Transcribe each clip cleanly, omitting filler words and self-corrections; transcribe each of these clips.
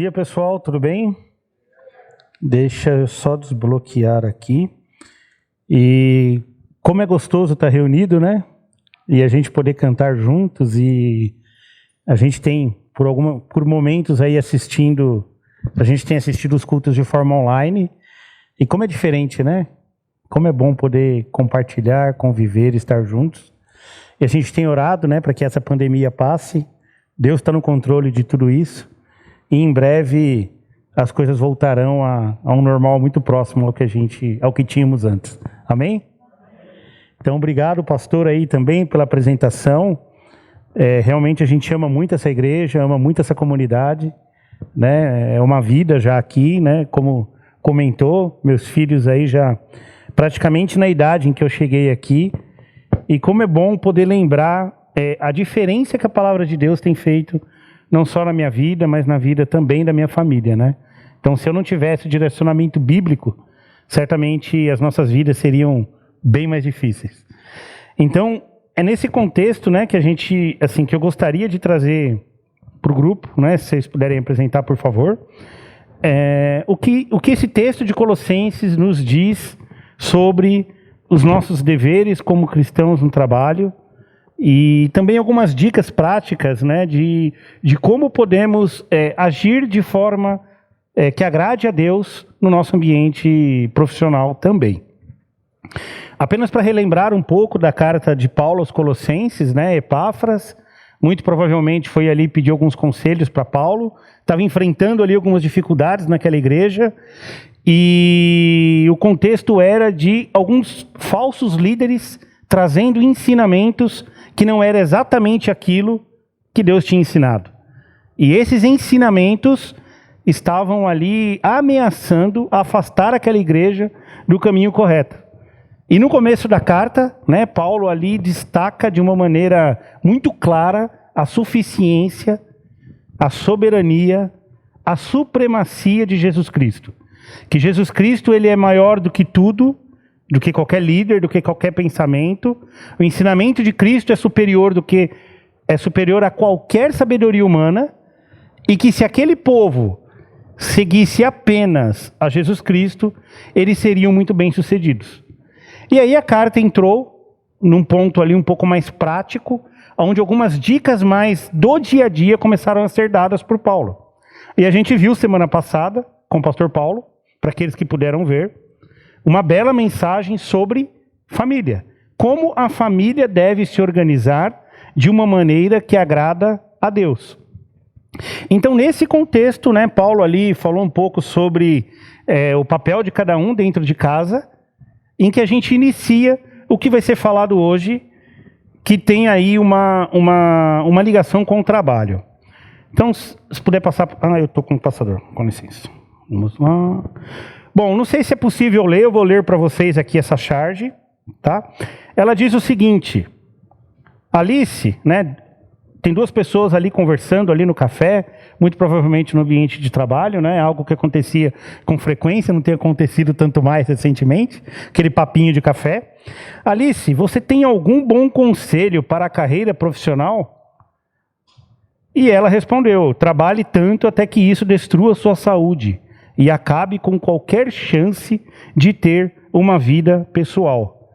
dia, pessoal, tudo bem? Deixa eu só desbloquear aqui. E como é gostoso estar reunido, né? E a gente poder cantar juntos. E a gente tem, por momentos aí assistindo, a gente tem assistido os cultos de forma online. E como é diferente, né? Como é bom poder compartilhar, conviver, estar juntos. E a gente tem orado, né, para que essa pandemia passe. Deus está no controle de tudo isso. E em breve as coisas voltarão a um normal muito próximo ao que tínhamos antes. Amém? Então, obrigado, pastor, aí também pela apresentação. Realmente a gente ama muito essa igreja, ama muito essa comunidade, né? É uma vida já aqui, né? Como comentou, meus filhos aí já praticamente na idade em que eu cheguei aqui. E como é bom poder lembrar a diferença que a palavra de Deus tem feito, não só na minha vida, mas na vida também da minha família, né? Então, se eu não tivesse o direcionamento bíblico, certamente as nossas vidas seriam bem mais difíceis. Então, é nesse contexto, né, que a gente, assim, que eu gostaria de trazer para o grupo, né? Se vocês puderem apresentar, por favor. O que esse texto de Colossenses nos diz sobre os nossos deveres como cristãos no trabalho, e também algumas dicas práticas, né, de como podemos agir de forma que agrade a Deus no nosso ambiente profissional também. Apenas para relembrar um pouco da carta de Paulo aos Colossenses, né, Epáfras, muito provavelmente foi ali pedir alguns conselhos para Paulo, estava enfrentando ali algumas dificuldades naquela igreja, e o contexto era de alguns falsos líderes trazendo ensinamentos que não era exatamente aquilo que Deus tinha ensinado. E esses ensinamentos estavam ali ameaçando afastar aquela igreja do caminho correto. E no começo da carta, né, Paulo ali destaca de uma maneira muito clara a suficiência, a soberania, a supremacia de Jesus Cristo. Que Jesus Cristo ele é maior do que tudo, do que qualquer líder, do que qualquer pensamento. O ensinamento de Cristo é superior a qualquer sabedoria humana, e que se aquele povo seguisse apenas a Jesus Cristo, eles seriam muito bem-sucedidos. E aí a carta entrou num ponto ali um pouco mais prático, onde algumas dicas mais do dia a dia começaram a ser dadas por Paulo. E a gente viu semana passada, com o pastor Paulo, para aqueles que puderam ver, uma bela mensagem sobre família. Como a família deve se organizar de uma maneira que agrada a Deus. Então, nesse contexto, né, Paulo ali falou um pouco sobre o papel de cada um dentro de casa, em que a gente inicia o que vai ser falado hoje, que tem aí uma ligação com o trabalho. Então, se puder passar... eu estou com o passador, com licença. Vamos lá... Bom, não sei se é possível ler, eu vou ler para vocês aqui essa charge, tá? Ela diz o seguinte: Alice, né, tem duas pessoas ali conversando ali no café, muito provavelmente no ambiente de trabalho, né, algo que acontecia com frequência, não tem acontecido tanto mais recentemente, aquele papinho de café. Alice, você tem algum bom conselho para a carreira profissional? E ela respondeu: trabalhe tanto até que isso destrua sua saúde e acabe com qualquer chance de ter uma vida pessoal.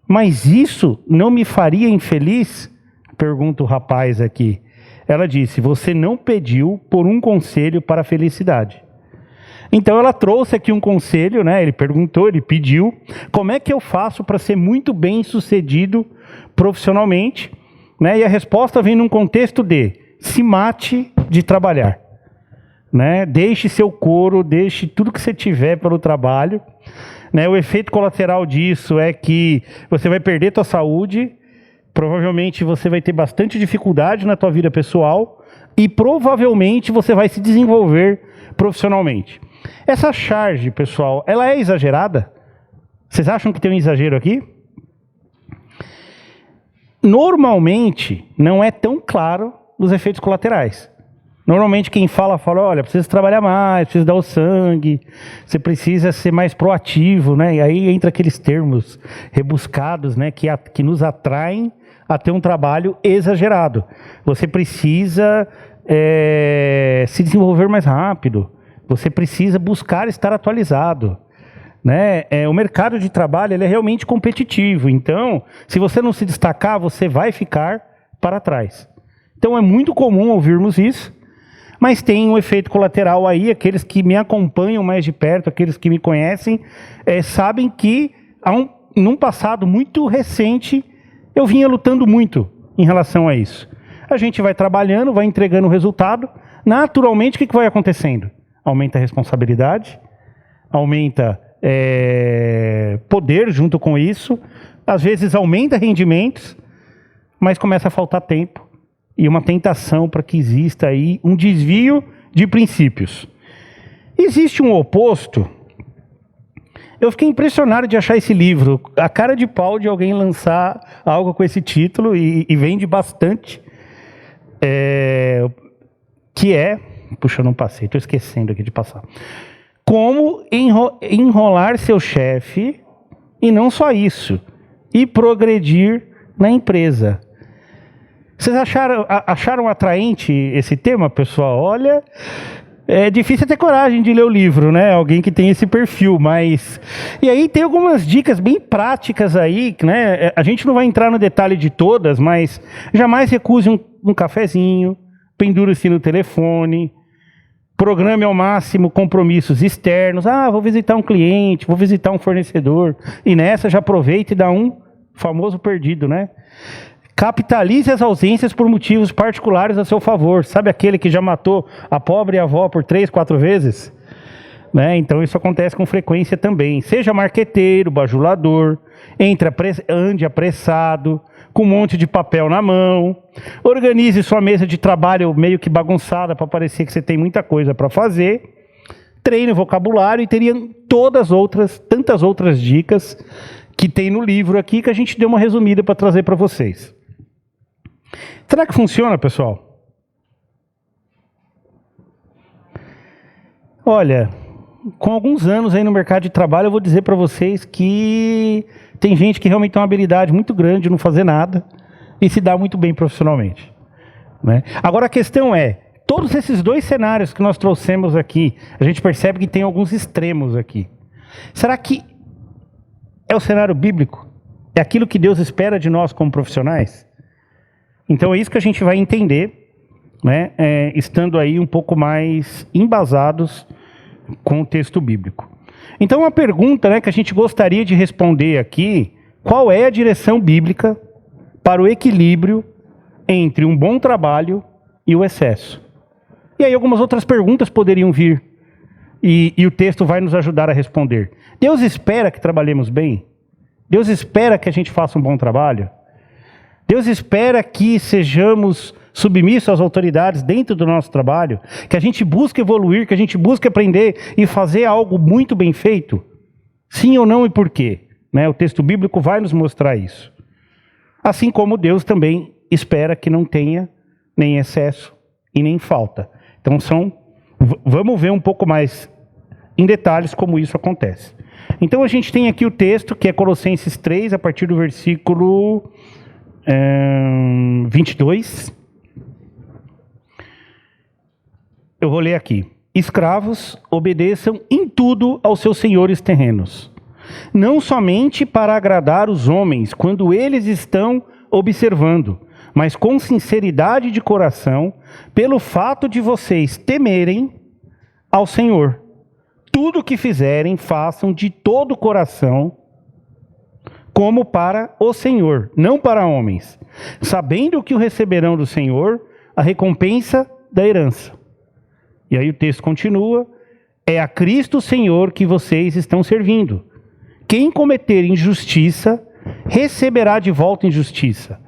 Mas isso não me faria infeliz? Pergunta o rapaz aqui. Ela disse: você não pediu por um conselho para a felicidade. Então ela trouxe aqui um conselho, né? Ele perguntou, ele pediu: como é que eu faço para ser muito bem sucedido profissionalmente? Né? E a resposta vem num contexto de: se mate de trabalhar. Né? Deixe seu couro, deixe tudo que você tiver pelo trabalho. Né? O efeito colateral disso é que você vai perder sua saúde, provavelmente você vai ter bastante dificuldade na tua vida pessoal e provavelmente você vai se desenvolver profissionalmente. Essa charge, pessoal, ela é exagerada? Vocês acham que tem um exagero aqui? Normalmente não é tão claro os efeitos colaterais. Normalmente quem fala, olha, precisa trabalhar mais, precisa dar o sangue, você precisa ser mais proativo, né? E aí entra aqueles termos rebuscados, né? Que nos atraem a ter um trabalho exagerado. Você precisa se desenvolver mais rápido, você precisa buscar estar atualizado. Né? O mercado de trabalho ele é realmente competitivo, então se você não se destacar, você vai ficar para trás. Então é muito comum ouvirmos isso, mas tem um efeito colateral aí. Aqueles que me acompanham mais de perto, aqueles que me conhecem, sabem que num passado muito recente eu vinha lutando muito em relação a isso. A gente vai trabalhando, vai entregando o resultado, naturalmente o que vai acontecendo? Aumenta a responsabilidade, aumenta poder junto com isso, às vezes aumenta rendimentos, mas começa a faltar tempo e uma tentação para que exista aí um desvio de princípios. Existe um oposto. Eu fiquei impressionado de achar esse livro, a cara de pau de alguém lançar algo com esse título, e vende bastante, que é... Puxa, eu não passei, estou esquecendo aqui de passar. Como enrolar seu chefe, e não só isso, e progredir na empresa. Vocês acharam atraente esse tema, pessoal? Olha, é difícil ter coragem de ler o livro, né? Alguém que tem esse perfil, mas... E aí tem algumas dicas bem práticas aí, né? A gente não vai entrar no detalhe de todas, mas jamais recuse um cafezinho, pendure-se no telefone, programe ao máximo compromissos externos. Vou visitar um cliente, vou visitar um fornecedor. E nessa já aproveita e dá um famoso perdido, né? Capitalize as ausências por motivos particulares a seu favor. Sabe aquele que já matou a pobre avó por 3, 4 vezes? Né? Então isso acontece com frequência também. Seja marqueteiro, bajulador, ande apressado, com um monte de papel na mão. Organize sua mesa de trabalho meio que bagunçada para parecer que você tem muita coisa para fazer. Treine o vocabulário, e teria tantas outras dicas que tem no livro aqui, que a gente deu uma resumida para trazer para vocês. Será que funciona, pessoal? Olha, com alguns anos aí no mercado de trabalho, eu vou dizer para vocês que tem gente que realmente tem uma habilidade muito grande de não fazer nada e se dá muito bem profissionalmente. Né? Agora a questão todos esses dois cenários que nós trouxemos aqui, a gente percebe que tem alguns extremos aqui. Será que é o cenário bíblico? É aquilo que Deus espera de nós como profissionais? Então é isso que a gente vai entender, né? Estando aí um pouco mais embasados com o texto bíblico. Então uma pergunta, né, que a gente gostaria de responder aqui: qual é a direção bíblica para o equilíbrio entre um bom trabalho e o excesso? E aí algumas outras perguntas poderiam vir, e o texto vai nos ajudar a responder. Deus espera que trabalhemos bem? Deus espera que a gente faça um bom trabalho? Deus espera que sejamos submissos às autoridades dentro do nosso trabalho? Que a gente busque evoluir, que a gente busque aprender e fazer algo muito bem feito? Sim ou não, e por quê? Né? O texto bíblico vai nos mostrar isso. Assim como Deus também espera que não tenha nem excesso e nem falta. Então vamos ver um pouco mais em detalhes como isso acontece. Então a gente tem aqui o texto, que é Colossenses 3, a partir do versículo 22. Eu vou ler aqui. Escravos, obedeçam em tudo aos seus senhores terrenos, não somente para agradar os homens quando eles estão observando, mas com sinceridade de coração, pelo fato de vocês temerem ao Senhor. Tudo o que fizerem, façam de todo o coração, como para o Senhor, não para homens, sabendo que o receberão do Senhor a recompensa da herança. E aí o texto continua: é a Cristo Senhor que vocês estão servindo. Quem cometer injustiça, receberá de volta injustiça,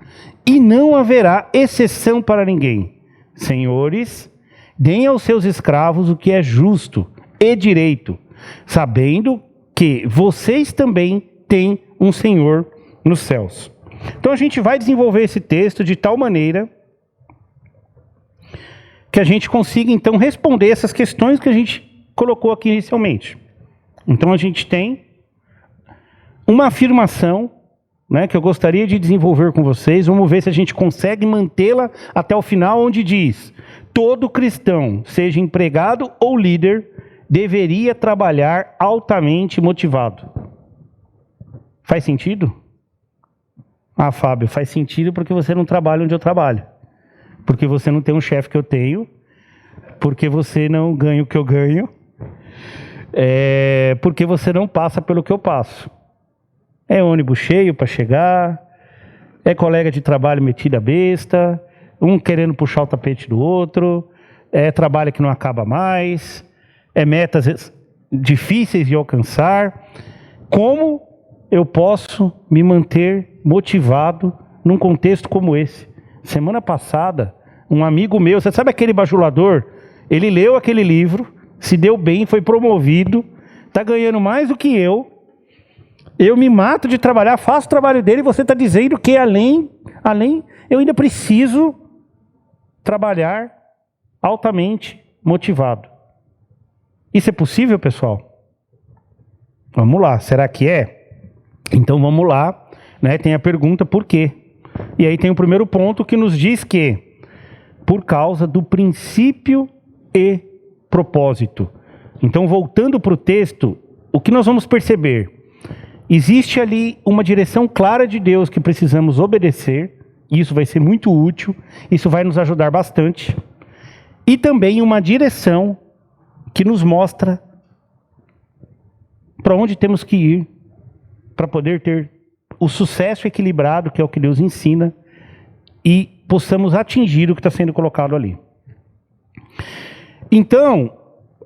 e não haverá exceção para ninguém. Senhores, deem aos seus escravos o que é justo e direito, sabendo que vocês também têm um Senhor nos céus. Então a gente vai desenvolver esse texto de tal maneira que a gente consiga então responder essas questões que a gente colocou aqui inicialmente. Então a gente tem uma afirmação, né, que eu gostaria de desenvolver com vocês. Vamos ver se a gente consegue mantê-la até o final, onde diz: todo cristão, seja empregado ou líder, deveria trabalhar altamente motivado. Faz sentido? Ah, Fábio, faz sentido porque você não trabalha onde eu trabalho. Porque você não tem um chefe que eu tenho. Porque você não ganha o que eu ganho. Porque você não passa pelo que eu passo. É ônibus cheio para chegar. É colega de trabalho metida besta. Um querendo puxar o tapete do outro. É trabalho que não acaba mais. É metas difíceis de alcançar. Como eu posso me manter motivado num contexto como esse? Semana passada, um amigo meu, você sabe aquele bajulador? Ele leu aquele livro, se deu bem, foi promovido, está ganhando mais do que eu. Eu me mato de trabalhar, faço o trabalho dele e você está dizendo que além, eu ainda preciso trabalhar altamente motivado. Isso é possível, pessoal? Vamos lá, será que é? Então vamos lá, né? Tem a pergunta por quê? E aí tem o primeiro ponto que nos diz que por causa do princípio e propósito. Então, voltando para o texto, o que nós vamos perceber? Existe ali uma direção clara de Deus que precisamos obedecer, e isso vai ser muito útil, isso vai nos ajudar bastante. E também uma direção que nos mostra para onde temos que ir para poder ter o sucesso equilibrado, que é o que Deus ensina, e possamos atingir o que está sendo colocado ali. Então,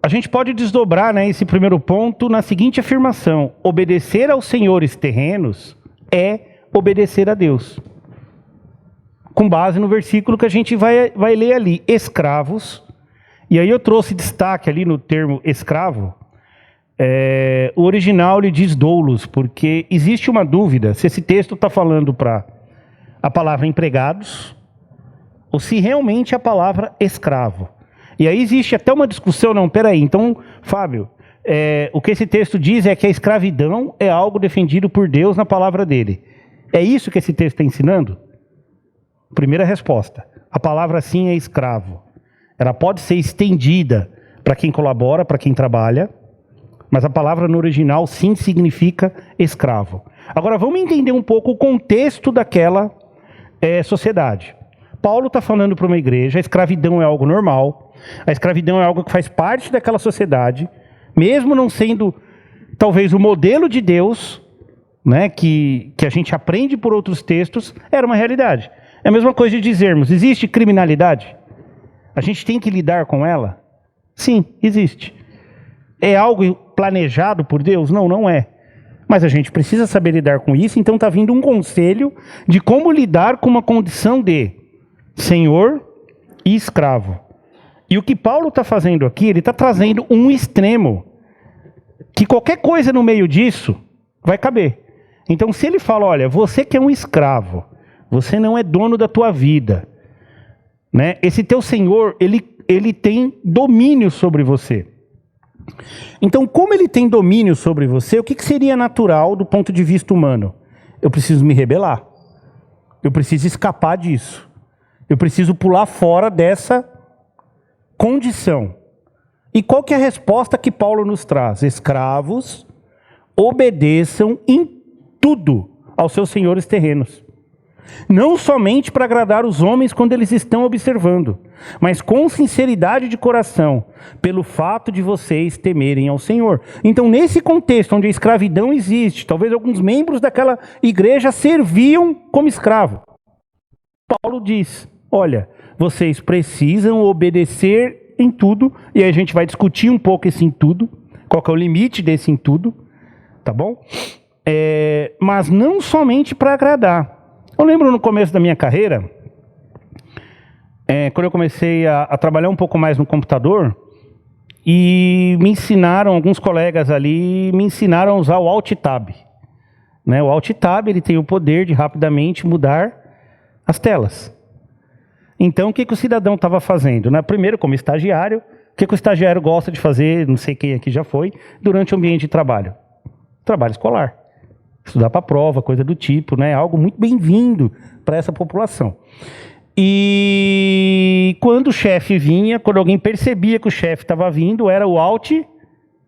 a gente pode desdobrar, né, esse primeiro ponto na seguinte afirmação: obedecer aos senhores terrenos é obedecer a Deus. Com base no versículo que a gente vai ler ali, escravos. E aí eu trouxe destaque ali no termo escravo. O original ele diz doulos, porque existe uma dúvida se esse texto está falando para a palavra empregados ou se realmente a palavra escravo. E aí existe até uma discussão, não, peraí, então, Fábio, o que esse texto diz é que a escravidão é algo defendido por Deus na palavra dele. É isso que esse texto está ensinando? Primeira resposta, a palavra sim é escravo. Ela pode ser estendida para quem colabora, para quem trabalha, mas a palavra no original sim significa escravo. Agora vamos entender um pouco o contexto daquela sociedade. Paulo está falando para uma igreja, a escravidão é algo normal, a escravidão é algo que faz parte daquela sociedade, mesmo não sendo talvez o modelo de Deus, né, que a gente aprende por outros textos, era uma realidade. É a mesma coisa de dizermos, existe criminalidade? A gente tem que lidar com ela? Sim, existe. É algo planejado por Deus? Não, não é. Mas a gente precisa saber lidar com isso, então está vindo um conselho de como lidar com uma condição de senhor e escravo. E o que Paulo está fazendo aqui, ele está trazendo um extremo, que qualquer coisa no meio disso vai caber. Então se ele fala, olha, você que é um escravo, você não é dono da tua vida, né? Esse teu senhor, ele tem domínio sobre você. Então, como ele tem domínio sobre você, o que seria natural do ponto de vista humano? Eu preciso me rebelar. Eu preciso escapar disso. Eu preciso pular fora dessa condição. E qual que é a resposta que Paulo nos traz? Escravos, obedeçam em tudo aos seus senhores terrenos. Não somente para agradar os homens quando eles estão observando, mas com sinceridade de coração, pelo fato de vocês temerem ao Senhor. Então, nesse contexto onde a escravidão existe, talvez alguns membros daquela igreja serviam como escravo. Paulo diz, olha, vocês precisam obedecer em tudo, e aí a gente vai discutir um pouco esse em tudo, qual que é o limite desse em tudo, tá bom? Mas não somente para agradar. Eu lembro no começo da minha carreira, quando eu comecei a trabalhar um pouco mais no computador, e me ensinaram, alguns colegas ali, me ensinaram a usar o Alt-Tab. Né? O Alt-Tab ele tem o poder de rapidamente mudar as telas. Então, o que o cidadão estava fazendo? Né? Primeiro, como estagiário, o que o estagiário gosta de fazer, não sei quem aqui já foi, durante o ambiente de trabalho? Trabalho escolar. Estudar para prova, coisa do tipo, né? Algo muito bem-vindo para essa população. E quando o chefe vinha, quando alguém percebia que o chefe estava vindo, era o Alt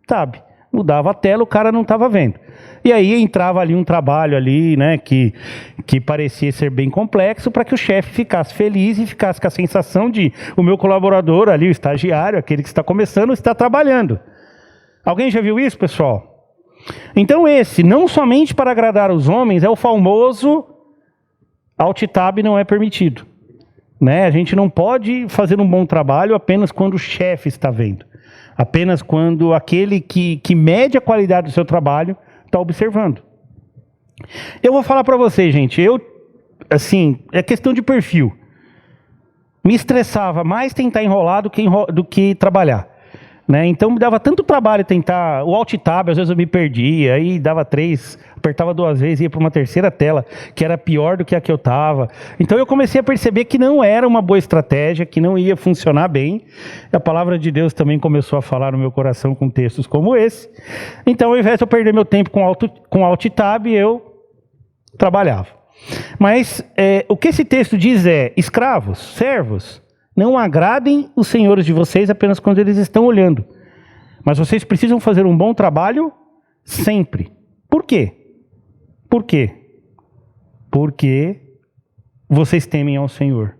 Tab. Mudava a tela, o cara não estava vendo. E aí entrava ali um trabalho ali, né, que parecia ser bem complexo, para que o chefe ficasse feliz e ficasse com a sensação de o meu colaborador ali, o estagiário, aquele que está começando, está trabalhando. Alguém já viu isso, pessoal? Então esse, não somente para agradar os homens, é o famoso Alt Tab não é permitido. Né? A gente não pode fazer um bom trabalho apenas quando o chefe está vendo. Apenas quando aquele que mede a qualidade do seu trabalho está observando. Eu vou falar para vocês, gente, assim, é questão de perfil. Me estressava mais tentar enrolar do que trabalhar. Né? Então me dava tanto trabalho tentar o Alt Tab, às vezes eu me perdia, aí dava 3, apertava 2 vezes e ia para uma terceira tela, que era pior do que a que eu estava. Então eu comecei a perceber que não era uma boa estratégia, que não ia funcionar bem. A palavra de Deus também começou a falar no meu coração com textos como esse. Então ao invés de eu perder meu tempo com Alt Tab, eu trabalhava. Mas o que esse texto diz é: escravos, servos, não agradem os senhores de vocês apenas quando eles estão olhando. Mas vocês precisam fazer um bom trabalho sempre. Por quê? Por quê? Porque vocês temem ao Senhor.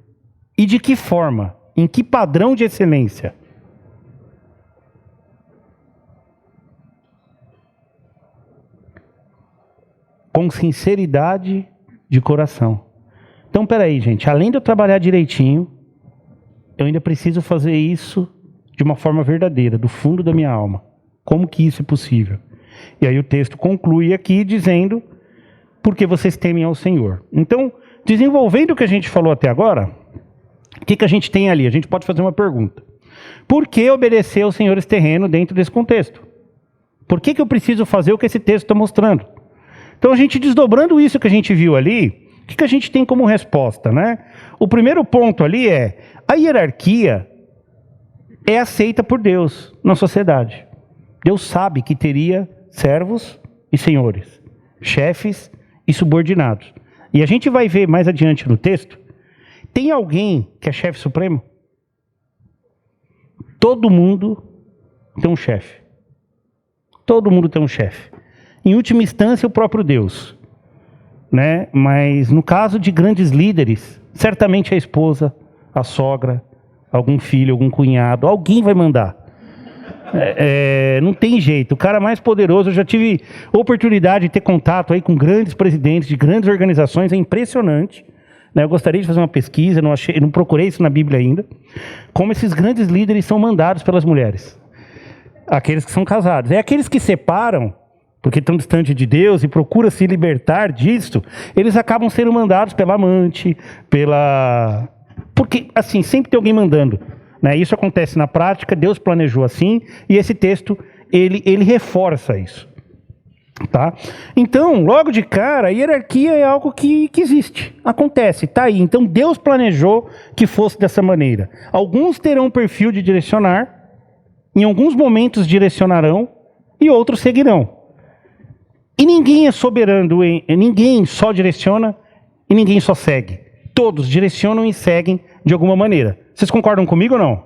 E de que forma? Em que padrão de excelência? Com sinceridade de coração. Então, peraí, gente. Além de eu trabalhar direitinho, eu ainda preciso fazer isso de uma forma verdadeira, do fundo da minha alma. Como que isso é possível? E aí o texto conclui aqui dizendo: porque vocês temem ao Senhor. Então, desenvolvendo o que a gente falou até agora, o que a gente tem ali? A gente pode fazer uma pergunta. Por que obedecer aos senhores terrenos dentro desse contexto? Por que eu preciso fazer o que esse texto está mostrando? Então, a gente desdobrando isso que a gente viu ali, o que a gente tem como resposta, né? O primeiro ponto ali é: a hierarquia é aceita por Deus na sociedade. Deus sabe que teria servos e senhores, chefes e subordinados. E a gente vai ver mais adiante no texto, tem alguém que é chefe supremo? Todo mundo tem um chefe. Todo mundo tem um chefe. Em última instância, o próprio Deus. Né? Mas no caso de grandes líderes, certamente a esposa, a sogra, algum filho, algum cunhado, alguém vai mandar. Não tem jeito. O cara mais poderoso, eu já tive oportunidade de ter contato aí com grandes presidentes de grandes organizações, é impressionante. Né? Eu gostaria de fazer uma pesquisa, não procurei isso na Bíblia ainda, como esses grandes líderes são mandados pelas mulheres. Aqueles que são casados. É aqueles que separam, porque estão distante de Deus e procuram se libertar disso, eles acabam sendo mandados pela amante, porque, assim, sempre tem alguém mandando. Né? Isso acontece na prática, Deus planejou assim, e esse texto, ele reforça isso. Tá? Então, logo de cara, a hierarquia é algo que existe, acontece, está aí. Então, Deus planejou que fosse dessa maneira. Alguns terão um perfil de direcionar, em alguns momentos direcionarão, e outros seguirão. E ninguém é soberano, ninguém só direciona e ninguém só segue. Todos direcionam e seguem de alguma maneira. Vocês concordam comigo ou não?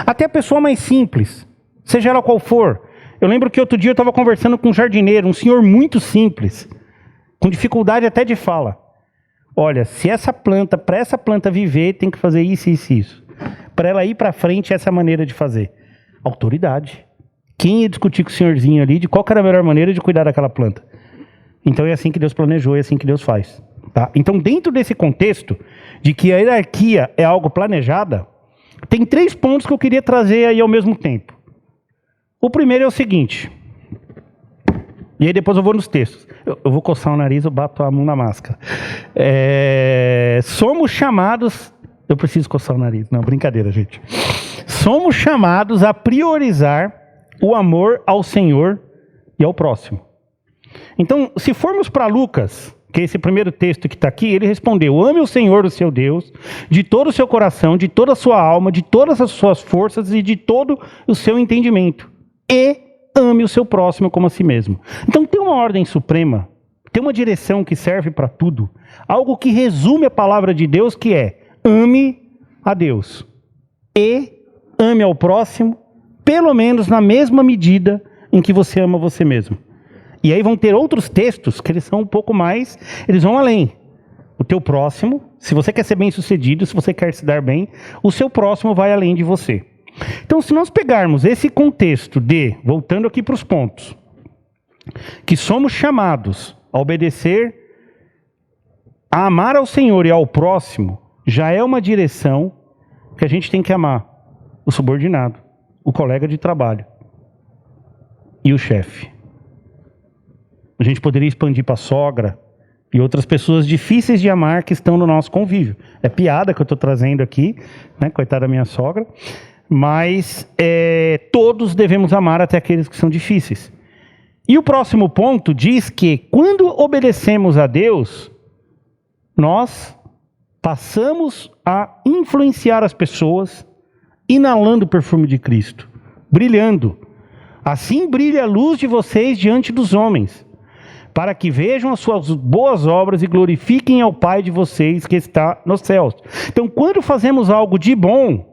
Até a pessoa mais simples, seja ela qual for. Eu lembro que outro dia eu estava conversando com um jardineiro, um senhor muito simples, com dificuldade até de fala. Olha, se para essa planta viver, tem que fazer isso, isso e isso. Para ela ir para frente, essa é a maneira de fazer. Autoridade. Quem ia discutir com o senhorzinho ali de qual era a melhor maneira de cuidar daquela planta? Então é assim que Deus planejou, é assim que Deus faz. Tá? Então, dentro desse contexto de que a hierarquia é algo planejada, tem 3 pontos que eu queria trazer aí ao mesmo tempo. O primeiro é o seguinte, e aí depois eu vou nos textos. Eu vou coçar o nariz, eu bato a mão na máscara. Somos chamados... Eu preciso coçar o nariz. Não, brincadeira, gente. Somos chamados a priorizar o amor ao Senhor e ao próximo. Então, se formos para Lucas, que é esse primeiro texto que está aqui, ele respondeu: ame o Senhor, o seu Deus, de todo o seu coração, de toda a sua alma, de todas as suas forças e de todo o seu entendimento. E ame o seu próximo como a si mesmo. Então tem uma ordem suprema Tem uma direção que serve para tudo. Algo que resume a palavra de Deus, que é: ame a Deus e ame ao próximo, pelo menos na mesma medida em que você ama você mesmo. E aí vão ter outros textos que eles são um pouco mais, eles vão além. O teu próximo, se você quer ser bem sucedido, se você quer se dar bem, o seu próximo vai além de você. Então, se nós pegarmos esse contexto de, voltando aqui para os pontos, que somos chamados a obedecer, a amar ao Senhor e ao próximo, já é uma direção que a gente tem que amar o subordinado, o colega de trabalho e o chefe. A gente poderia expandir para a sogra e outras pessoas difíceis de amar que estão no nosso convívio. É piada que eu estou trazendo aqui, né? Coitada da minha sogra. Mas todos devemos amar até aqueles que são difíceis. E o próximo ponto diz que quando obedecemos a Deus, nós passamos a influenciar as pessoas, inalando o perfume de Cristo, brilhando. Assim brilha a luz de vocês diante dos homens, para que vejam as suas boas obras e glorifiquem ao Pai de vocês que está nos céus. Então, quando fazemos algo de bom,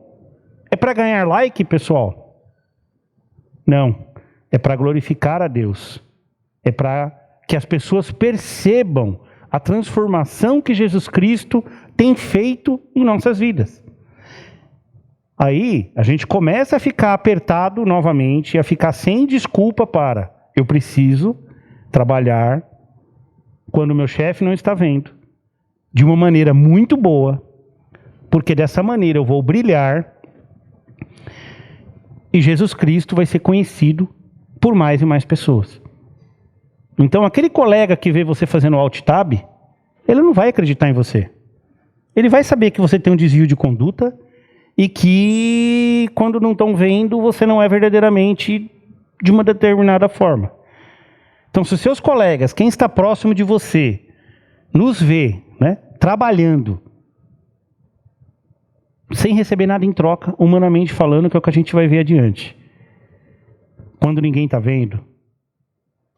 é para ganhar like, pessoal? Não. É para glorificar a Deus. É para que as pessoas percebam a transformação que Jesus Cristo tem feito em nossas vidas. Aí, a gente começa a ficar apertado novamente, a ficar sem desculpa para: eu preciso trabalhar quando o meu chefe não está vendo, de uma maneira muito boa, porque dessa maneira eu vou brilhar e Jesus Cristo vai ser conhecido por mais e mais pessoas. Então, aquele colega que vê você fazendo alt tab, ele não vai acreditar em você. Ele vai saber que você tem um desvio de conduta e que, quando não estão vendo, você não é verdadeiramente de uma determinada forma. Então, se os seus colegas, quem está próximo de você, nos vê, né, trabalhando, sem receber nada em troca, humanamente falando, que é o que a gente vai ver adiante. Quando ninguém está vendo,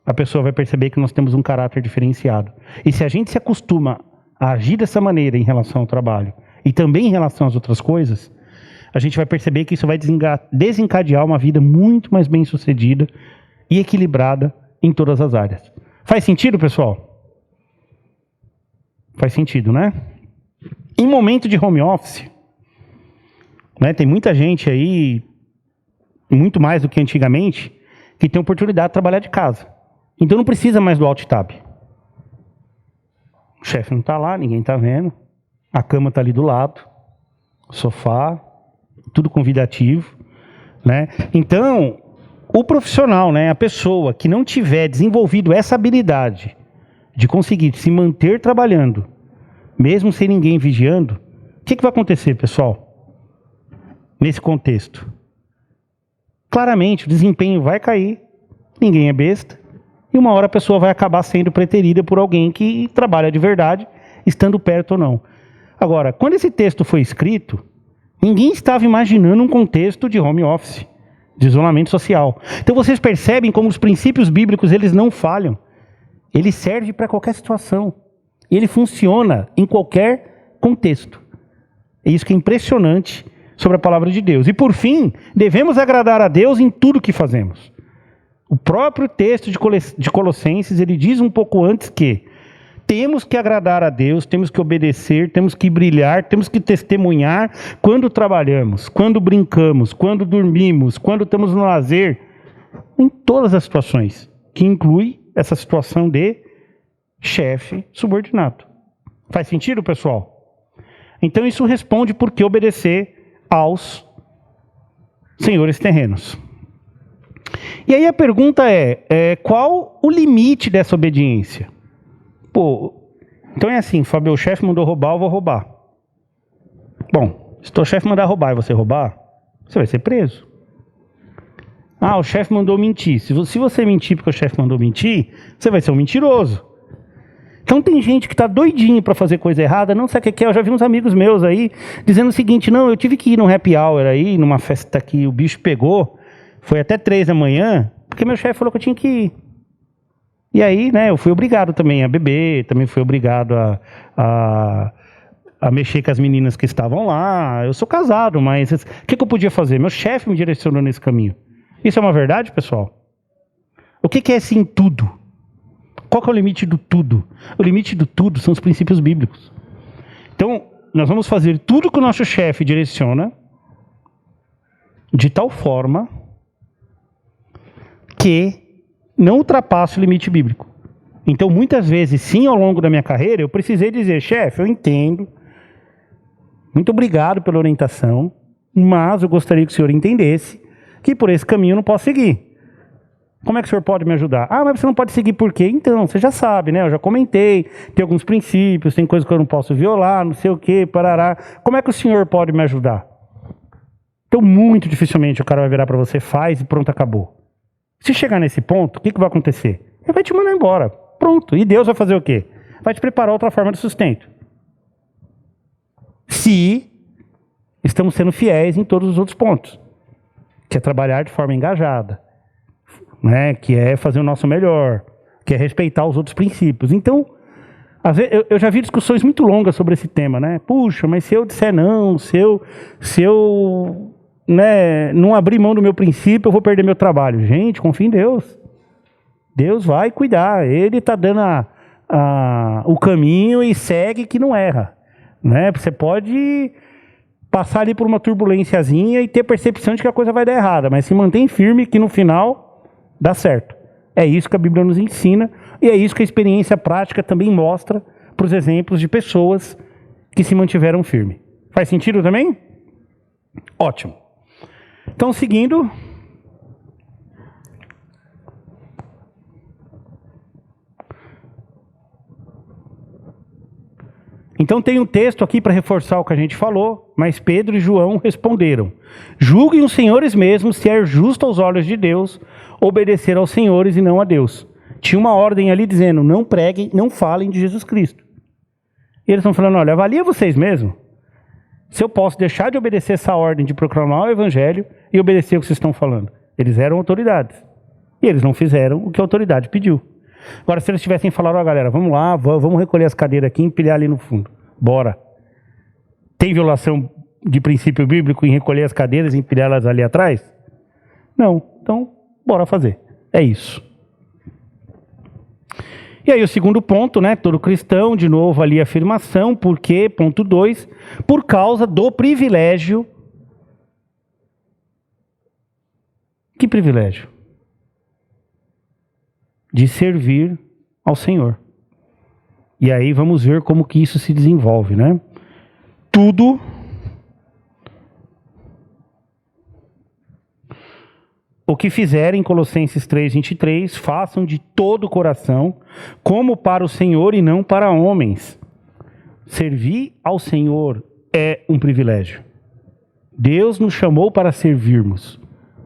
a pessoa vai perceber que nós temos um caráter diferenciado. E se a gente se acostuma a agir dessa maneira em relação ao trabalho, e também em relação às outras coisas, a gente vai perceber que isso vai desencadear uma vida muito mais bem sucedida e equilibrada em todas as áreas. Faz sentido, pessoal? Faz sentido, né? Em momento de home office, né, tem muita gente aí, muito mais do que antigamente, que tem oportunidade de trabalhar de casa. Então não precisa mais do alt tab. O chefe não está lá, ninguém está vendo. A cama está ali do lado. Sofá, tudo convidativo, né? Então, o profissional, né, a pessoa que não tiver desenvolvido essa habilidade de conseguir se manter trabalhando, mesmo sem ninguém vigiando, o que vai acontecer, pessoal? Nesse contexto, claramente o desempenho vai cair, ninguém é besta, e uma hora a pessoa vai acabar sendo preterida por alguém que trabalha de verdade, estando perto ou não. Agora, quando esse texto foi escrito, ninguém estava imaginando um contexto de home office, de isolamento social. Então vocês percebem como os princípios bíblicos, eles não falham. Ele serve para qualquer situação. Ele funciona em qualquer contexto. É isso que é impressionante sobre a palavra de Deus. E por fim, devemos agradar a Deus em tudo que fazemos. O próprio texto de Colossenses, ele diz um pouco antes que temos que agradar a Deus, temos que obedecer, temos que brilhar, temos que testemunhar quando trabalhamos, quando brincamos, quando dormimos, quando estamos no lazer, em todas as situações, que inclui essa situação de chefe subordinado. Faz sentido, pessoal? Então isso responde por que obedecer aos senhores terrenos. E aí a pergunta é qual o limite dessa obediência? Pô, então é assim, Fábio, o chefe mandou roubar, eu vou roubar. Bom, se o chefe mandar roubar e você roubar, você vai ser preso. Ah, o chefe mandou mentir. Se você mentir porque o chefe mandou mentir, você vai ser um mentiroso. Então tem gente que está doidinho para fazer coisa errada, não sabe o que é. Eu já vi uns amigos meus aí dizendo o seguinte: não, eu tive que ir num happy hour aí, numa festa que o bicho pegou, foi até 3 da manhã, porque meu chefe falou que eu tinha que ir. E aí, né, eu fui obrigado também a beber, também fui obrigado a mexer com as meninas que estavam lá. Eu sou casado, mas o que eu podia fazer? Meu chefe me direcionou nesse caminho. Isso é uma verdade, pessoal? O que é sim tudo? Qual que é o limite do tudo? O limite do tudo são os princípios bíblicos. Então, nós vamos fazer tudo que o nosso chefe direciona de tal forma que não ultrapasse o limite bíblico. Então, muitas vezes, sim, ao longo da minha carreira, eu precisei dizer, chefe, eu entendo, muito obrigado pela orientação, mas eu gostaria que o senhor entendesse que por esse caminho eu não posso seguir. Como é que o senhor pode me ajudar? Ah, mas você não pode seguir por quê? Então, você já sabe, né? Eu já comentei, tem alguns princípios, tem coisas que eu não posso violar, não sei o quê, parará. Como é que o senhor pode me ajudar? Então, muito dificilmente o cara vai virar para você, faz e pronto, acabou. Se chegar nesse ponto, o que vai acontecer? Ele vai te mandar embora. Pronto. E Deus vai fazer o quê? Vai te preparar outra forma de sustento. Se estamos sendo fiéis em todos os outros pontos. Que é trabalhar de forma engajada. Né? Que é fazer o nosso melhor. Que é respeitar os outros princípios. Então, às vezes, eu já vi discussões muito longas sobre esse tema, né? Puxa, mas se eu disser não, se eu né, não abrir mão do meu princípio, eu vou perder meu trabalho. Gente, confia em Deus. Deus vai cuidar. Ele está dando o caminho e segue que não erra. Né? Você pode passar ali por uma turbulênciazinha e ter percepção de que a coisa vai dar errada, mas se mantém firme que no final dá certo. É isso que a Bíblia nos ensina e é isso que a experiência prática também mostra para os exemplos de pessoas que se mantiveram firmes. Faz sentido também? Ótimo. Então, seguindo. Então tem um texto aqui para reforçar o que a gente falou, mas Pedro e João responderam: julguem os senhores mesmos se é justo aos olhos de Deus obedecer aos senhores e não a Deus. Tinha uma ordem ali dizendo: não preguem, não falem de Jesus Cristo. E eles estão falando: olha, avalia vocês mesmos. Se eu posso deixar de obedecer essa ordem de proclamar o evangelho e obedecer o que vocês estão falando. Eles eram autoridades. E eles não fizeram o que a autoridade pediu. Agora, se eles tivessem falado, ó, galera, vamos lá, vamos recolher as cadeiras aqui e empilhar ali no fundo. Bora. Tem violação de princípio bíblico em recolher as cadeiras e empilhá-las ali atrás? Não. Então, bora fazer. É isso. E aí o segundo ponto, né? Todo cristão, de novo ali a afirmação, por quê? Ponto 2, por causa do privilégio. Que privilégio? De servir ao Senhor. E aí vamos ver como que isso se desenvolve, né? Tudo o que fizerem, Colossenses 3:23, façam de todo o coração, como para o Senhor e não para homens. Servir ao Senhor é um privilégio. Deus nos chamou para servirmos,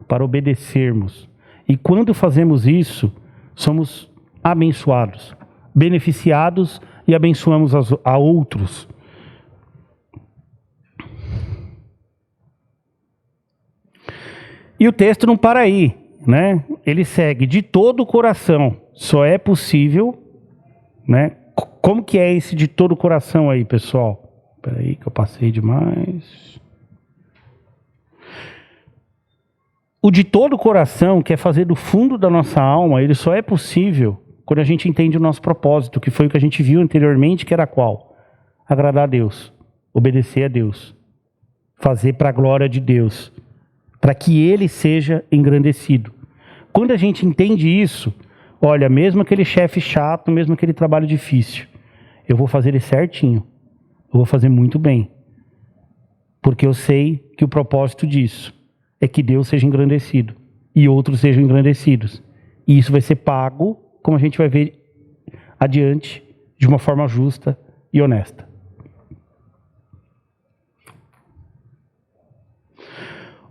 para obedecermos. E quando fazemos isso, somos abençoados, beneficiados e abençoamos a outros. E o texto não para aí, né? Ele segue de todo o coração. Só é possível, né? Como que é esse de todo o coração aí, pessoal? Espera aí que eu passei demais. O de todo o coração, que é fazer do fundo da nossa alma, ele só é possível quando a gente entende o nosso propósito, que foi o que a gente viu anteriormente, que era qual? Agradar a Deus, obedecer a Deus, fazer para a glória de Deus, para que Ele seja engrandecido. Quando a gente entende isso, olha, mesmo aquele chefe chato, mesmo aquele trabalho difícil, eu vou fazer ele certinho, eu vou fazer muito bem, porque eu sei que o propósito disso é que Deus seja engrandecido e outros sejam engrandecidos. E isso vai ser pago, como a gente vai ver adiante, de uma forma justa e honesta.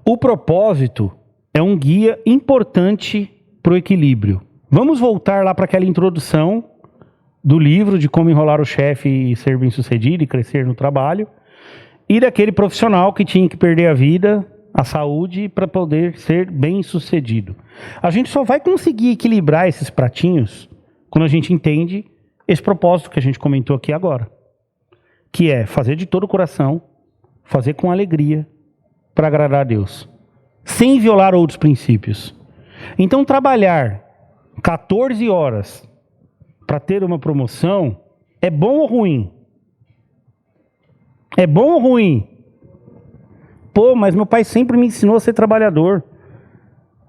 O propósito é um guia importante para o equilíbrio. Vamos voltar lá para aquela introdução do livro de como enrolar o chefe e ser bem-sucedido e crescer no trabalho, e daquele profissional que tinha que perder a vida, a saúde, para poder ser bem-sucedido. A gente só vai conseguir equilibrar esses pratinhos quando a gente entende esse propósito que a gente comentou aqui agora, que é fazer de todo o coração, fazer com alegria, para agradar a Deus, sem violar outros princípios. Então, trabalhar 14 horas para ter uma promoção é bom ou ruim? É bom ou ruim? Pô, mas meu pai sempre me ensinou a ser trabalhador.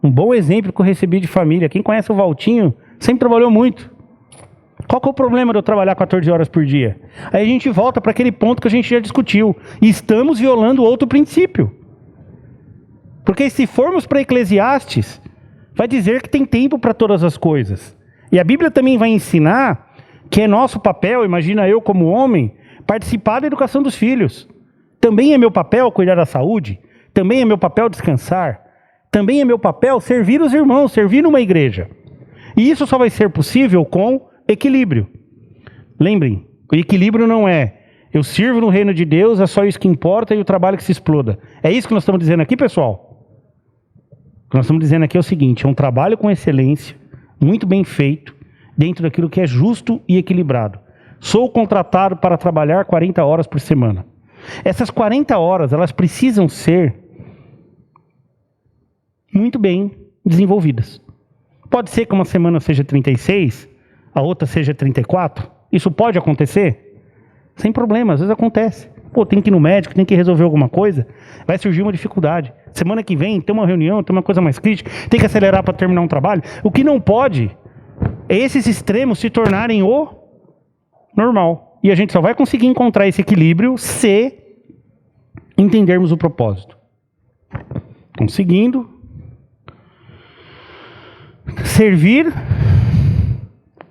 Um bom exemplo que eu recebi de família. Quem conhece o Valtinho sempre trabalhou muito. Qual que é o problema de eu trabalhar 14 horas por dia? Aí a gente volta para aquele ponto que a gente já discutiu. Estamos violando outro princípio. Porque se formos para Eclesiastes, vai dizer que tem tempo para todas as coisas. E a Bíblia também vai ensinar que é nosso papel, imagina eu como homem, participar da educação dos filhos. Também é meu papel cuidar da saúde. Também é meu papel descansar. Também é meu papel servir os irmãos, servir numa igreja. E isso só vai ser possível com equilíbrio. Lembrem, o equilíbrio não é eu sirvo no reino de Deus, é só isso que importa e o trabalho que se exploda. É isso que nós estamos dizendo aqui, pessoal? O que nós estamos dizendo aqui é o seguinte, é um trabalho com excelência, muito bem feito, dentro daquilo que é justo e equilibrado. Sou contratado para trabalhar 40 horas por semana. Essas 40 horas, elas precisam ser muito bem desenvolvidas. Pode ser que uma semana seja 36, a outra seja 34. Isso pode acontecer? Sem problema, às vezes acontece. Pô, tem que ir no médico, tem que resolver alguma coisa. Vai surgir uma dificuldade. Semana que vem tem uma reunião, tem uma coisa mais crítica, tem que acelerar para terminar um trabalho. O que não pode é esses extremos se tornarem o normal. E a gente só vai conseguir encontrar esse equilíbrio se entendermos o propósito. Então, seguindo. Servir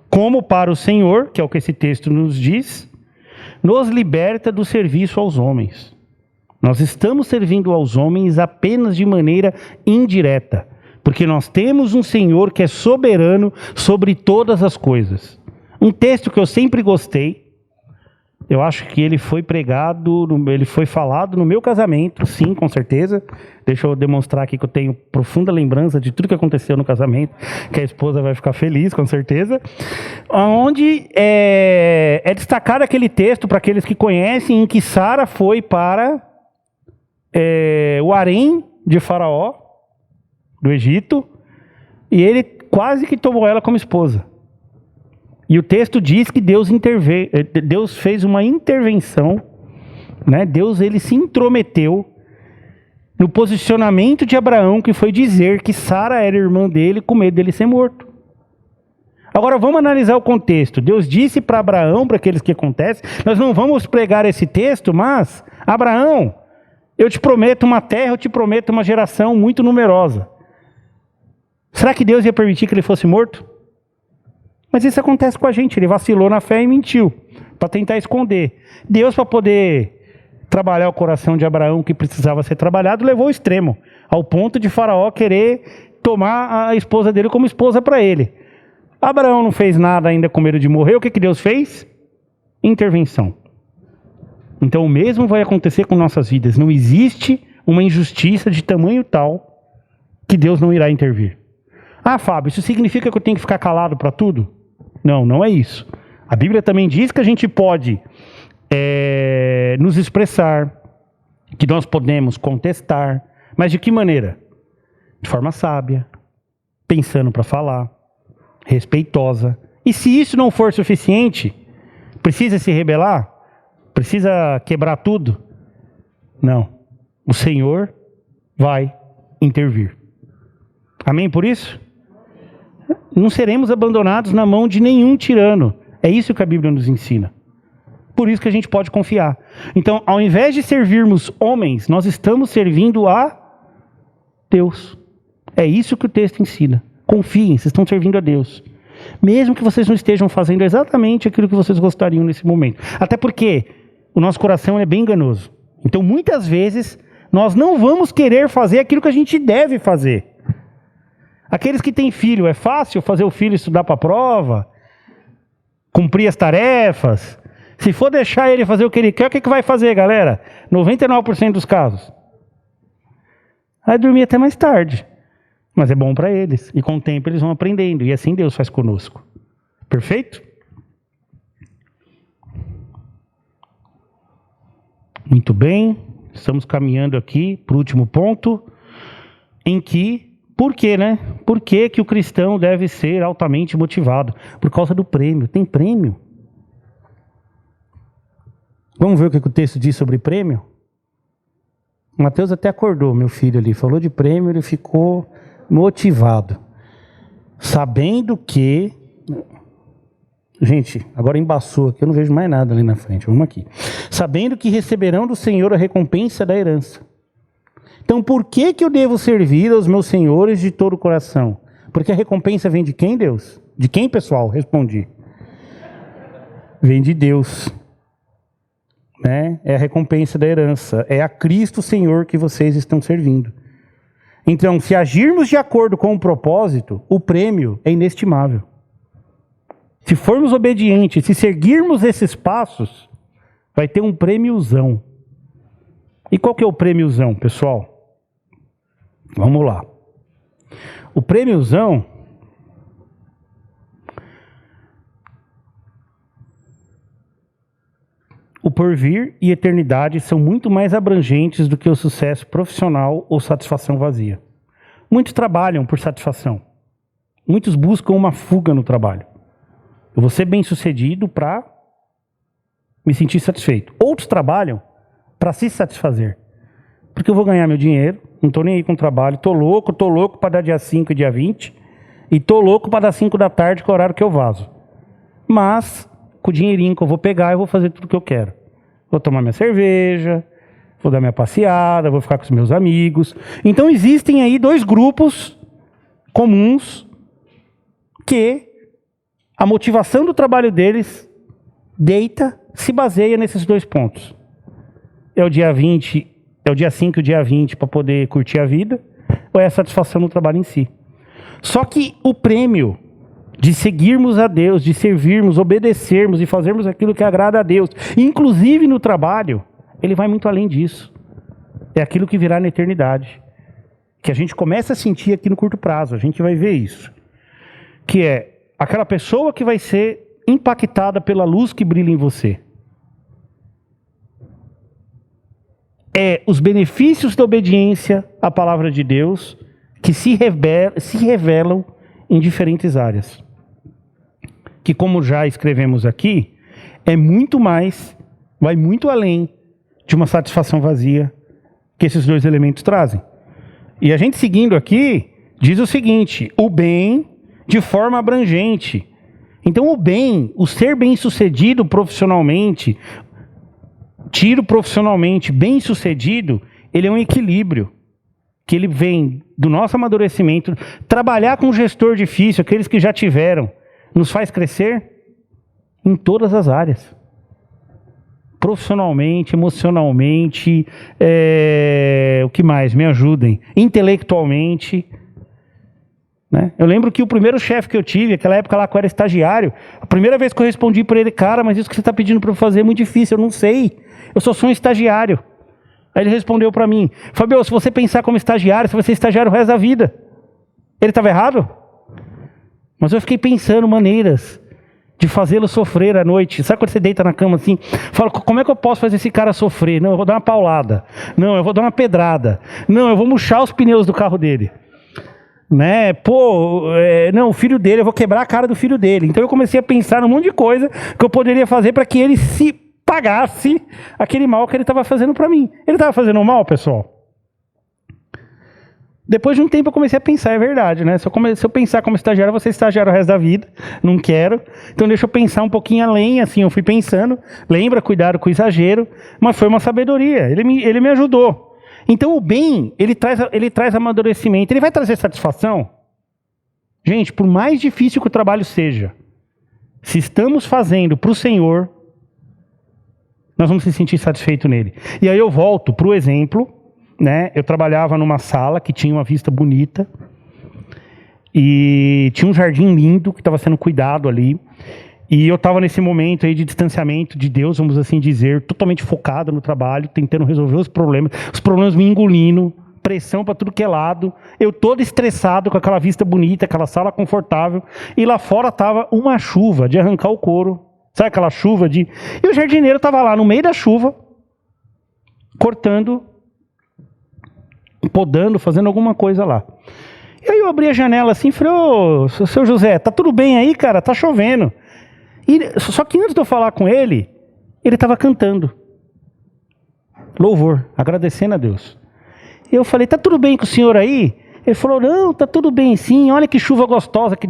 como para o Senhor, que é o que esse texto nos diz, nos liberta do serviço aos homens. Nós estamos servindo aos homens apenas de maneira indireta, porque nós temos um Senhor que é soberano sobre todas as coisas. Um texto que eu sempre gostei, eu acho que ele foi pregado, ele foi falado no meu casamento, sim, com certeza. Deixa eu demonstrar aqui que eu tenho profunda lembrança de tudo que aconteceu no casamento, que a esposa vai ficar feliz, com certeza. Onde é destacado aquele texto, para aqueles que conhecem, em que Sara foi para o harém de Faraó, do Egito, e ele quase que tomou ela como esposa. E o texto diz que Deus fez uma intervenção, né? Deus ele se intrometeu no posicionamento de Abraão, que foi dizer que Sara era irmã dele com medo dele ser morto. Agora vamos analisar o contexto. Deus disse para Abraão, para aqueles que acontecem, nós não vamos pregar esse texto, mas Abraão, eu te prometo uma terra, eu te prometo uma geração muito numerosa. Será que Deus ia permitir que ele fosse morto? Mas isso acontece com a gente, ele vacilou na fé e mentiu, para tentar esconder. Deus, para poder trabalhar o coração de Abraão, que precisava ser trabalhado, levou ao extremo, ao ponto de Faraó querer tomar a esposa dele como esposa para ele. Abraão não fez nada ainda com medo de morrer, o que Deus fez? Intervenção. Então o mesmo vai acontecer com nossas vidas, não existe uma injustiça de tamanho tal que Deus não irá intervir. Ah, Fábio, isso significa que eu tenho que ficar calado para tudo? Não, não é isso. A Bíblia também diz que a gente pode nos expressar, que nós podemos contestar, mas de que maneira? De forma sábia, pensando para falar, respeitosa. E se isso não for suficiente, precisa se rebelar? Precisa quebrar tudo? Não. O Senhor vai intervir. Amém por isso? Não seremos abandonados na mão de nenhum tirano. É isso que a Bíblia nos ensina. Por isso que a gente pode confiar. Então, ao invés de servirmos homens, nós estamos servindo a Deus. É isso que o texto ensina. Confiem, vocês estão servindo a Deus. Mesmo que vocês não estejam fazendo exatamente aquilo que vocês gostariam nesse momento. Até porque o nosso coração é bem enganoso. Então, muitas vezes, nós não vamos querer fazer aquilo que a gente deve fazer. Aqueles que têm filho, é fácil fazer o filho estudar para a prova, cumprir as tarefas. Se for deixar ele fazer o que ele quer, o que vai fazer, galera? 99% dos casos. Vai dormir até mais tarde. Mas é bom para eles. E com o tempo eles vão aprendendo. E assim Deus faz conosco. Perfeito? Muito bem. Estamos caminhando aqui para o último ponto, em que, por quê, né? Por que que o cristão deve ser altamente motivado? Por causa do prêmio. Tem prêmio? Vamos ver o que o texto diz sobre prêmio? O Mateus até acordou, meu filho ali. Falou de prêmio, ele ficou motivado. Sabendo que... Gente, agora embaçou aqui, eu não vejo mais nada ali na frente. Vamos aqui. Sabendo que receberão do Senhor a recompensa da herança. Então, por que que eu devo servir aos meus senhores de todo o coração? Porque a recompensa vem de quem, Deus? De quem, pessoal? Respondi. Vem de Deus. Né? É a recompensa da herança. É a Cristo Senhor que vocês estão servindo. Então, se agirmos de acordo com o propósito, o prêmio é inestimável. Se formos obedientes, se seguirmos esses passos, vai ter um prêmiozão. E qual que é o prêmiozão, pessoal? Vamos lá. O prêmiozão o porvir e eternidade são muito mais abrangentes do que o sucesso profissional ou satisfação vazia. Muitos trabalham por satisfação. Muitos buscam uma fuga no trabalho. Eu vou ser bem-sucedido para me sentir satisfeito. Outros trabalham para se satisfazer. Porque eu vou ganhar meu dinheiro, não estou nem aí com o trabalho, estou louco para dar dia 5 e dia 20, e estou louco para dar 5 da tarde, que é o horário que eu vazo. Mas, com o dinheirinho que eu vou pegar, eu vou fazer tudo o que eu quero. Vou tomar minha cerveja, vou dar minha passeada, vou ficar com os meus amigos. Então existem aí dois grupos comuns que a motivação do trabalho deles se baseia nesses dois pontos. É o dia 20, é o dia 5 e o dia 20 para poder curtir a vida, ou é a satisfação no trabalho em si. Só que o prêmio de seguirmos a Deus, de servirmos, obedecermos e fazermos aquilo que agrada a Deus, inclusive no trabalho, ele vai muito além disso. É aquilo que virá na eternidade. Que a gente começa a sentir aqui no curto prazo, a gente vai ver isso. Que é aquela pessoa que vai ser impactada pela luz que brilha em você. É os benefícios da obediência à palavra de Deus que se revelam em diferentes áreas. Que, como já escrevemos aqui, é muito mais, vai muito além de uma satisfação vazia que esses dois elementos trazem. E a gente seguindo aqui, diz o seguinte: o bem de forma abrangente. Então o bem, o ser bem-sucedido profissionalmente, tiro profissionalmente bem-sucedido, ele é um equilíbrio. Que ele vem do nosso amadurecimento. Trabalhar com um gestor difícil, aqueles que já tiveram, nos faz crescer em todas as áreas. Profissionalmente, emocionalmente, o que mais? Me ajudem. Intelectualmente. Né? Eu lembro que o primeiro chefe que eu tive, aquela época lá que eu era estagiário, a primeira vez que eu respondi para ele: cara, mas isso que você está pedindo para eu fazer é muito difícil, eu não sei. Eu só sou um estagiário. Aí ele respondeu para mim: Fabio, se você pensar como estagiário, você vai ser estagiário o resto da vida. Ele estava errado? Mas eu fiquei pensando maneiras de fazê-lo sofrer à noite. Sabe quando você deita na cama assim? Fala, como é que eu posso fazer esse cara sofrer? Não, eu vou dar uma paulada. Não, eu vou dar uma pedrada. Não, eu vou murchar os pneus do carro dele. Né? Não, o filho dele, eu vou quebrar a cara do filho dele. Então eu comecei a pensar num monte de coisa que eu poderia fazer para que ele se pagasse aquele mal que ele estava fazendo para mim. Ele estava fazendo mal, pessoal? Depois de um tempo eu comecei a pensar, é verdade, né? Se eu pensar como estagiário, eu vou ser estagiário o resto da vida. Não quero. Então deixa eu pensar um pouquinho além, assim, eu fui pensando. Lembra, cuidado com o exagero. Mas foi uma sabedoria. Ele me ajudou. Então o bem, ele traz amadurecimento. Ele vai trazer satisfação? Gente, por mais difícil que o trabalho seja, se estamos fazendo para o Senhor, nós vamos se sentir satisfeitos nele. E aí eu volto para o exemplo, né? Eu trabalhava numa sala que tinha uma vista bonita e tinha um jardim lindo que estava sendo cuidado ali. E eu estava nesse momento aí de distanciamento de Deus, vamos assim dizer, totalmente focado no trabalho, tentando resolver os problemas me engolindo, pressão para tudo que é lado, eu todo estressado com aquela vista bonita, aquela sala confortável, e lá fora tava uma chuva de arrancar o couro. Sabe aquela chuva de... E o jardineiro tava lá no meio da chuva, cortando, podando, fazendo alguma coisa lá. E aí eu abri a janela assim e falei, ô, seu José, tá tudo bem aí, cara? Tá chovendo. Só que antes de eu falar com ele estava cantando. Louvor, agradecendo a Deus. E eu falei, tá tudo bem com o senhor aí? Ele falou, não, tá tudo bem sim. Olha que chuva gostosa que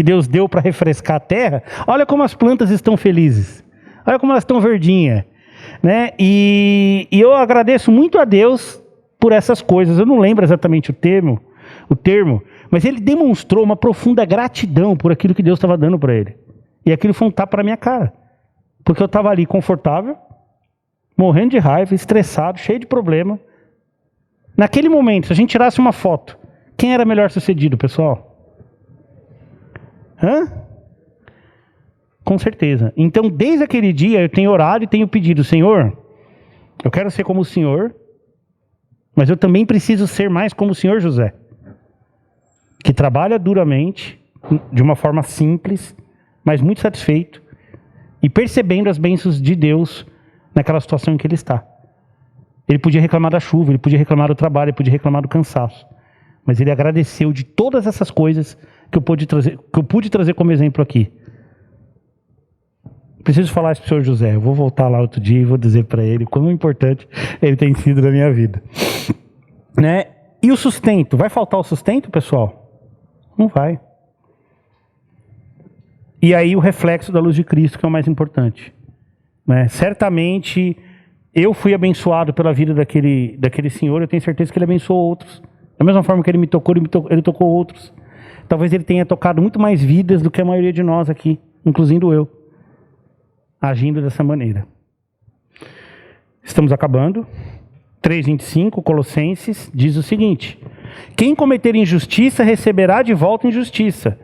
Deus deu para refrescar a terra. Olha como as plantas estão felizes. Olha como elas estão verdinhas. Né? E eu agradeço muito a Deus por essas coisas. Eu não lembro exatamente o termo, mas ele demonstrou uma profunda gratidão por aquilo que Deus estava dando para ele. E aquilo foi um tapa para minha cara. Porque eu estava ali confortável, morrendo de raiva, estressado, cheio de problema. Naquele momento, se a gente tirasse uma foto, quem era melhor sucedido, pessoal? Com certeza. Então, desde aquele dia, eu tenho orado e tenho pedido, Senhor, eu quero ser como o Senhor, mas eu também preciso ser mais como o Senhor José, que trabalha duramente, de uma forma simples, mas muito satisfeito, e percebendo as bênçãos de Deus naquela situação em que ele está. Ele podia reclamar da chuva, ele podia reclamar do trabalho, ele podia reclamar do cansaço, mas ele agradeceu de todas essas coisas que eu pude trazer como exemplo aqui. Preciso falar isso para o senhor José. Eu vou voltar lá outro dia e vou dizer para ele como importante ele tem sido na minha vida. Né? E o sustento? Vai faltar o sustento, pessoal? Não vai. E aí o reflexo da luz de Cristo, que é o mais importante. Né? Certamente eu fui abençoado pela vida daquele senhor, eu tenho certeza que ele abençoou outros. Da mesma forma que ele me tocou, ele tocou outros. Talvez ele tenha tocado muito mais vidas do que a maioria de nós aqui, incluindo eu, agindo dessa maneira. Estamos acabando. 3:25, Colossenses, diz o seguinte: quem cometer injustiça receberá de volta injustiça,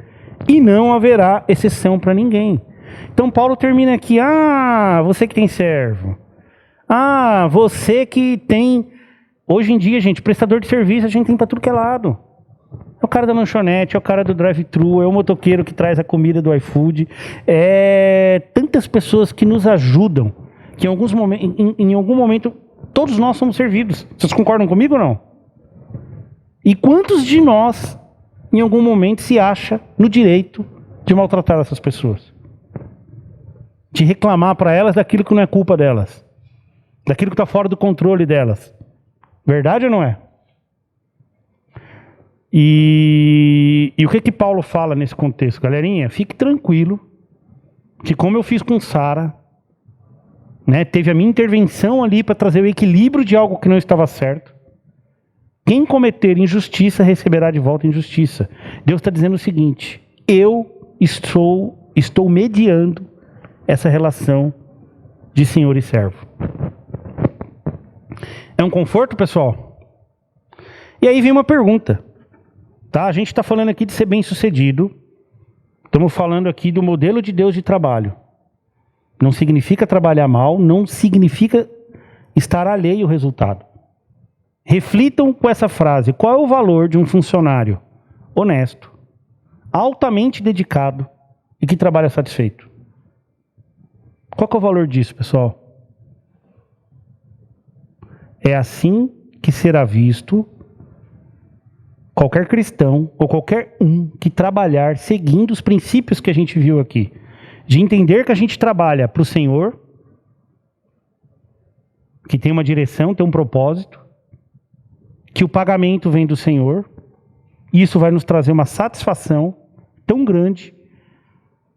e não haverá exceção para ninguém. Então Paulo termina aqui, você que tem servo, você que tem, hoje em dia, gente, prestador de serviço, a gente tem para tudo que é lado. É o cara da lanchonete, é o cara do drive-thru, é o motoqueiro que traz a comida do iFood. É tantas pessoas que nos ajudam, que em algum momento todos nós somos servidos. Vocês concordam comigo ou não? E quantos de nós, em algum momento, se acha no direito de maltratar essas pessoas? De reclamar para elas daquilo que não é culpa delas. Daquilo que está fora do controle delas. Verdade ou não é? E o que Paulo fala nesse contexto? Galerinha, fique tranquilo, que como eu fiz com Sara, né, teve a minha intervenção ali para trazer o equilíbrio de algo que não estava certo. Quem cometer injustiça receberá de volta injustiça. Deus está dizendo o seguinte: eu estou mediando essa relação de senhor e servo. É um conforto, pessoal? E aí vem uma pergunta. Tá? A gente está falando aqui de ser bem-sucedido. Estamos falando aqui do modelo de Deus de trabalho. Não significa trabalhar mal, não significa estar alheio ao resultado. Reflitam com essa frase. Qual é o valor de um funcionário honesto, altamente dedicado e que trabalha satisfeito? Qual que é o valor disso, pessoal? É assim que será visto qualquer cristão ou qualquer um que trabalhar seguindo os princípios que a gente viu aqui. De entender que a gente trabalha para o Senhor, que tem uma direção, tem um propósito, que o pagamento vem do Senhor, e isso vai nos trazer uma satisfação tão grande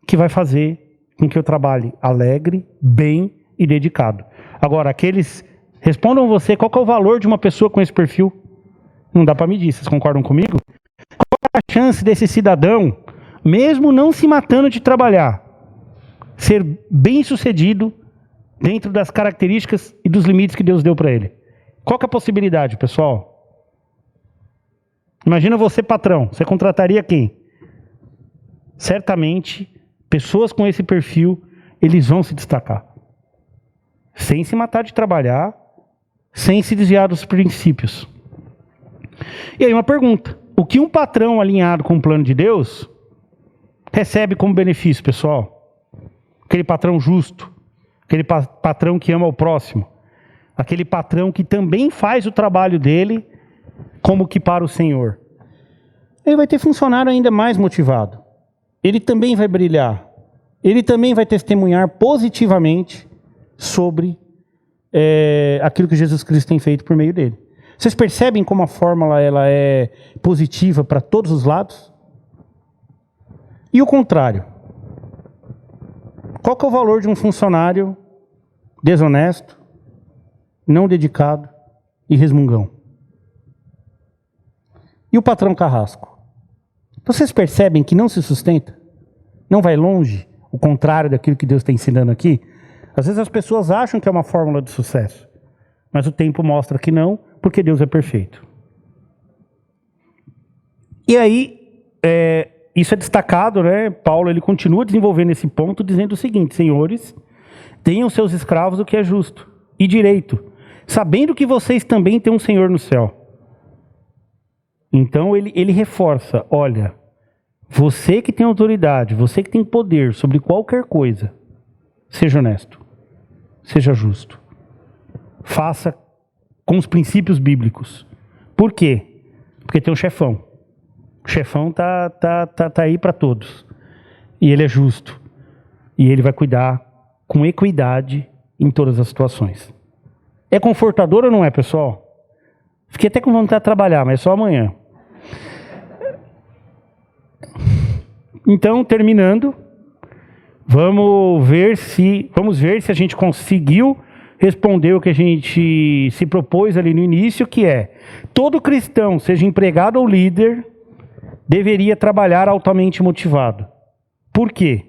que vai fazer com que eu trabalhe alegre, bem e dedicado. Agora, respondam você, qual que é o valor de uma pessoa com esse perfil? Não dá para medir, vocês concordam comigo? Qual é a chance desse cidadão, mesmo não se matando de trabalhar, ser bem-sucedido dentro das características e dos limites que Deus deu para ele? Qual que é a possibilidade, pessoal? Imagina você, patrão, você contrataria quem? Certamente, pessoas com esse perfil, eles vão se destacar. Sem se matar de trabalhar, sem se desviar dos princípios. E aí uma pergunta: o que um patrão alinhado com o plano de Deus recebe como benefício, pessoal? Aquele patrão justo, aquele patrão que ama o próximo, aquele patrão que também faz o trabalho dele como que para o Senhor. Ele vai ter funcionário ainda mais motivado. Ele também vai brilhar. Ele também vai testemunhar positivamente sobre aquilo que Jesus Cristo tem feito por meio dele. Vocês percebem como a fórmula ela é positiva para todos os lados? E o contrário? Qual que é o valor de um funcionário desonesto, não dedicado e resmungão? E o patrão carrasco? Vocês percebem que não se sustenta? Não vai longe? O contrário daquilo que Deus está ensinando aqui? Às vezes as pessoas acham que é uma fórmula de sucesso, mas o tempo mostra que não, porque Deus é perfeito. E aí, isso é destacado, né? Paulo ele continua desenvolvendo esse ponto, dizendo o seguinte: senhores, tenham seus escravos o que é justo e direito, sabendo que vocês também têm um Senhor no céu. Então ele reforça: olha, você que tem autoridade, você que tem poder sobre qualquer coisa, seja honesto, seja justo, faça com os princípios bíblicos. Por quê? Porque tem um chefão. O chefão tá aí para todos. E ele é justo. E ele vai cuidar com equidade em todas as situações. É confortador ou não é, pessoal? Fiquei até com vontade de trabalhar, mas só amanhã. Então, terminando, vamos ver se a gente conseguiu responder o que a gente se propôs ali no início, que é: todo cristão, seja empregado ou líder, deveria trabalhar altamente motivado. Por quê?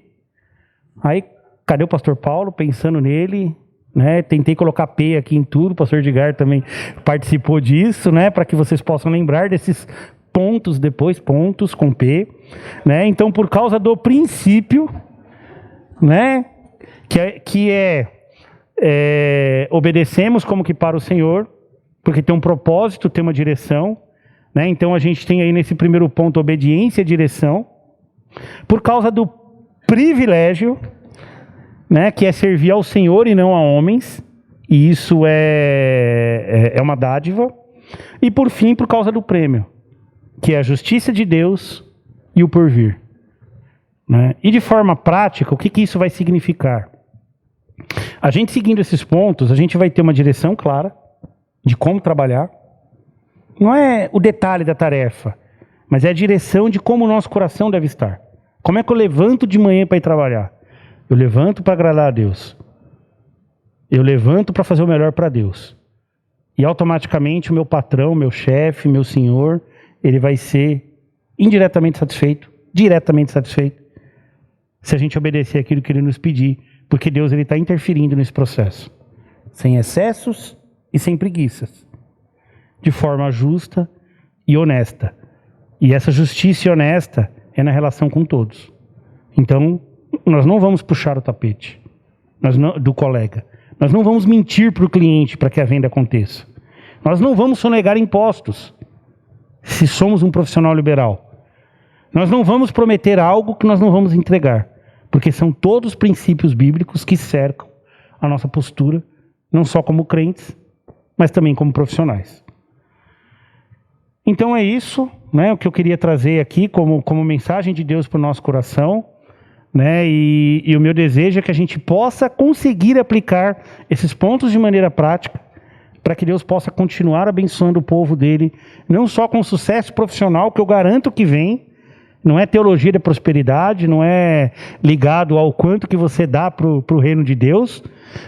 Aí, cadê o pastor Paulo? Pensando nele, né? Tentei colocar P aqui em tudo, o pastor Edgar também participou disso, né? Para que vocês possam lembrar desses pontos, depois pontos com P, né? Então, por causa do princípio, né? Que obedecemos como que para o Senhor, porque tem um propósito, tem uma direção, né? Então a gente tem aí nesse primeiro ponto obediência e direção, por causa do privilégio, né? Que é servir ao Senhor e não a homens, e isso é uma dádiva, e por fim por causa do prêmio, que é a justiça de Deus e o porvir, né? E de forma prática, o que isso vai significar? A gente seguindo esses pontos, a gente vai ter uma direção clara de como trabalhar. Não é o detalhe da tarefa, mas é a direção de como o nosso coração deve estar. Como é que eu levanto de manhã para ir trabalhar? Eu levanto para agradar a Deus. Eu levanto para fazer o melhor para Deus. E automaticamente o meu patrão, meu chefe, meu senhor, ele vai ser indiretamente satisfeito, diretamente satisfeito, se a gente obedecer aquilo que ele nos pedir. Porque Deus está interferindo nesse processo, sem excessos e sem preguiças, de forma justa e honesta. E essa justiça e honesta é na relação com todos. Então, nós não vamos puxar o tapete do colega. Nós não vamos mentir para o cliente para que a venda aconteça. Nós não vamos sonegar impostos, se somos um profissional liberal. Nós não vamos prometer algo que nós não vamos entregar. Porque são todos princípios bíblicos que cercam a nossa postura, não só como crentes, mas também como profissionais. Então é isso, né, o que eu queria trazer aqui como mensagem de Deus para o nosso coração, né, e o meu desejo é que a gente possa conseguir aplicar esses pontos de maneira prática, para que Deus possa continuar abençoando o povo dele, não só com sucesso profissional, que eu garanto que vem. Não é teologia da prosperidade, não é ligado ao quanto que você dá para o reino de Deus,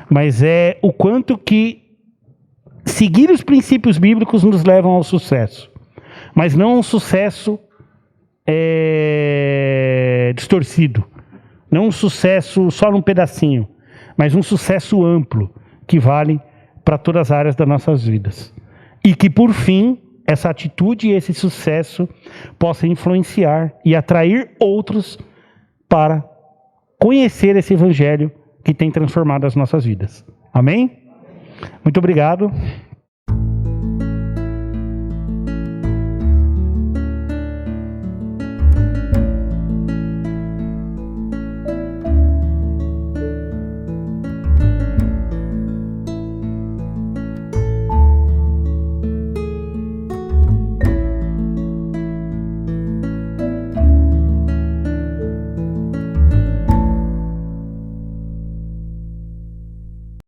mas é o quanto que seguir os princípios bíblicos nos levam ao sucesso. Mas não um sucesso distorcido, não um sucesso só num pedacinho, mas um sucesso amplo, que vale para todas as áreas das nossas vidas. E que, por fim, essa atitude e esse sucesso possa influenciar e atrair outros para conhecer esse evangelho que tem transformado as nossas vidas. Amém? Muito obrigado.